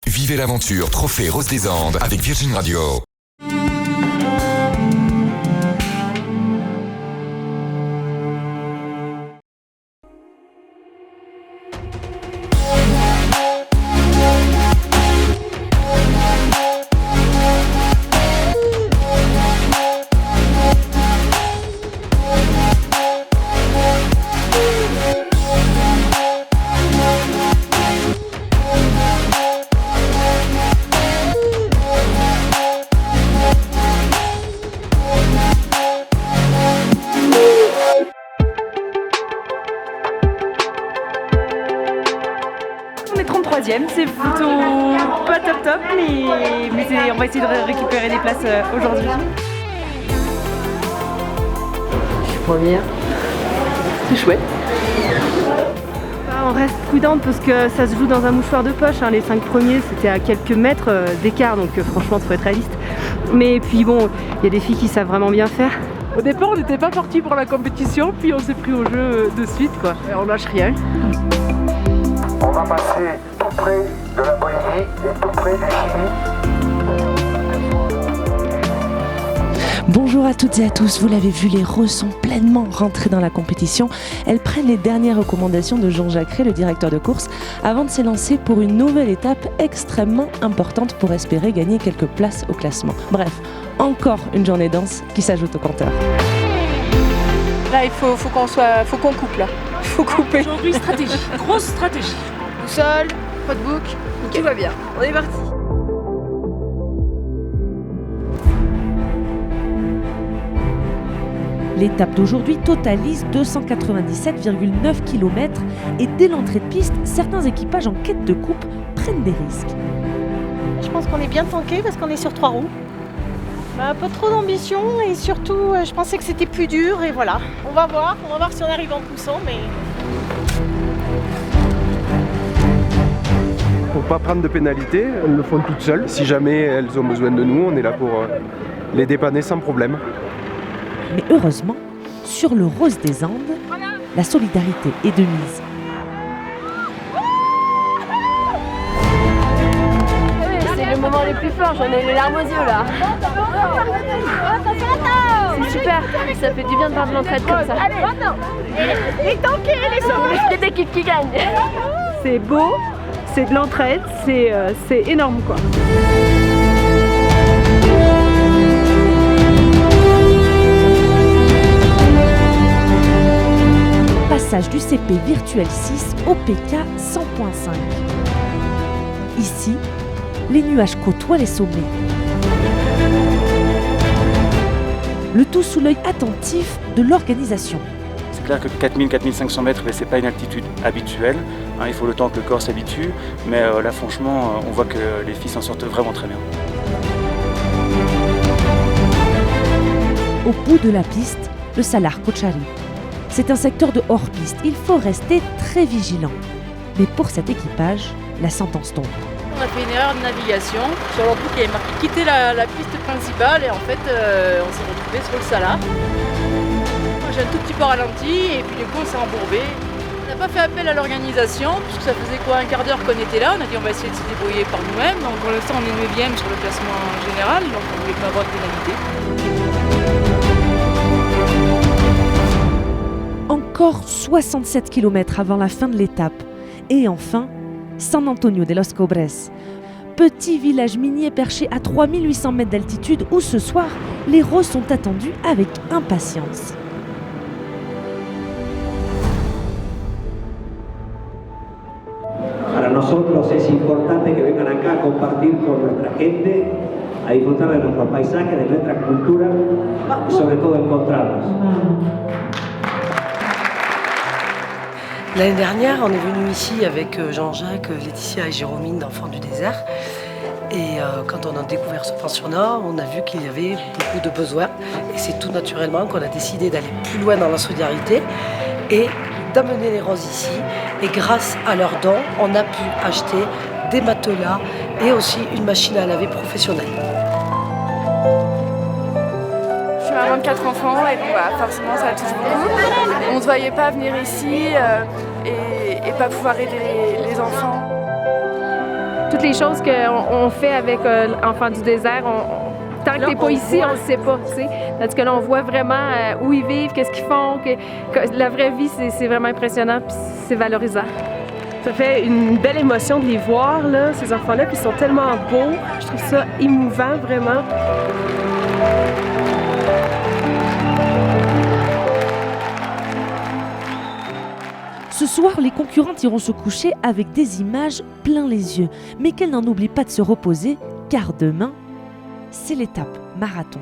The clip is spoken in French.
Vivez l'aventure Trophée Rose des Andes avec Virgin Radio. On est 33e, c'est plutôt pas top, mais on va essayer de récupérer des places aujourd'hui. Je suis première. C'est chouette. On reste prudente parce que ça se joue dans un mouchoir de poche. Les 5 premiers, c'était à quelques mètres d'écart, donc franchement, il faut être réaliste. Mais puis bon, il y a des filles qui savent vraiment bien faire. Au départ, on n'était pas parti pour la compétition, puis on s'est pris au jeu de suite, quoi. Et on lâche rien. On va passer tout près de la Bolivie et tout près du Chili. Bonjour à toutes et à tous, vous l'avez vu, les Roses sont pleinement rentrées dans la compétition. Elles prennent les dernières recommandations de Jean-Jacques Rey, le directeur de course, avant de s'élancer pour une nouvelle étape extrêmement importante pour espérer gagner quelques places au classement. Bref, encore une journée dense qui s'ajoute au compteur. Là, il faut qu'on coupe là. Il faut couper. Aujourd'hui, stratégie, grosse stratégie. Boussole, roadbook, tout va bien. On est parti. L'étape d'aujourd'hui totalise 297,9 km et dès l'entrée de piste, certains équipages en quête de coupe prennent des risques. Je pense qu'on est bien tanké parce qu'on est sur 3 roues. Pas trop d'ambition et surtout je pensais que c'était plus dur et voilà. On va voir si on arrive en poussant mais... Faut pas prendre de pénalité, elles le font toutes seules. Si jamais elles ont besoin de nous, on est là pour les dépanner sans problème. Mais heureusement, sur le Rose des Andes, la solidarité est de mise. C'est le moment le plus fort, j'en ai les larmes aux yeux là. C'est super, ça fait du bien de voir de l'entraide comme ça. Les tankés, les sauvages. C'est l'équipe qui gagne. C'est beau, c'est de l'entraide, c'est énorme quoi. Passage du CP virtuel 6 au PK 100.5. Ici, les nuages côtoient les sommets. Le tout sous l'œil attentif de l'organisation. C'est clair que 4000-4500 mètres, ce n'est pas une altitude habituelle. Il faut le temps que le corps s'habitue. Mais là, franchement, on voit que les filles s'en sortent vraiment très bien. Au bout de la piste, le Salar Kochari. C'est un secteur de hors-piste, il faut rester très vigilant. Mais pour cet équipage, la sentence tombe. On a fait une erreur de navigation. Sur l'embout, il y avait marqué quitter la piste principale et en fait, on s'est retrouvé sur le Salar. J'ai un tout petit peu ralenti et puis du coup, on s'est embourbé. On n'a pas fait appel à l'organisation puisque ça faisait un quart d'heure qu'on était là. On a dit on va essayer de se débrouiller par nous-mêmes. Donc pour l'instant, on est 9e sur le classement général, donc on ne voulait pas avoir de pénalité. Encore 67 km avant la fin de l'étape. Et enfin, San Antonio de los Cobres. Petit village minier perché à 3800 mètres d'altitude où ce soir, les Roses sont attendus avec impatience. Para nosotros es importante que vengan acá a compartir con nuestra gente, a disfrutar de nuestros paisajes, de nuestra cultura y sobre todo encontrarnos. L'année dernière, on est venu ici avec Jean-Jacques, Laetitia et Jérôme d'Enfants du désert. Et quand on a découvert ce pensionnat, on a vu qu'il y avait beaucoup de besoins. Et c'est tout naturellement qu'on a décidé d'aller plus loin dans la solidarité et d'amener les Roses ici. Et grâce à leurs dons, on a pu acheter des matelas et aussi une machine à laver professionnelle. Je suis maman de 4 enfants et donc forcément ça touche beaucoup. On ne se voyait pas venir ici et pas pouvoir aider les enfants. toutes les choses qu'on fait avec Enfants du désert, tant que t'es pas ici, on le sait pas, tu sais. Tandis que là, on voit vraiment où ils vivent, qu'est-ce qu'ils font, que la vraie vie, c'est vraiment impressionnant, puis c'est valorisant. Ça fait une belle émotion de les voir, là, ces enfants-là, puis ils sont tellement beaux. Je trouve ça émouvant, vraiment. Ce soir, les concurrentes iront se coucher avec des images plein les yeux, mais qu'elles n'en oublient pas de se reposer, car demain, c'est l'étape marathon.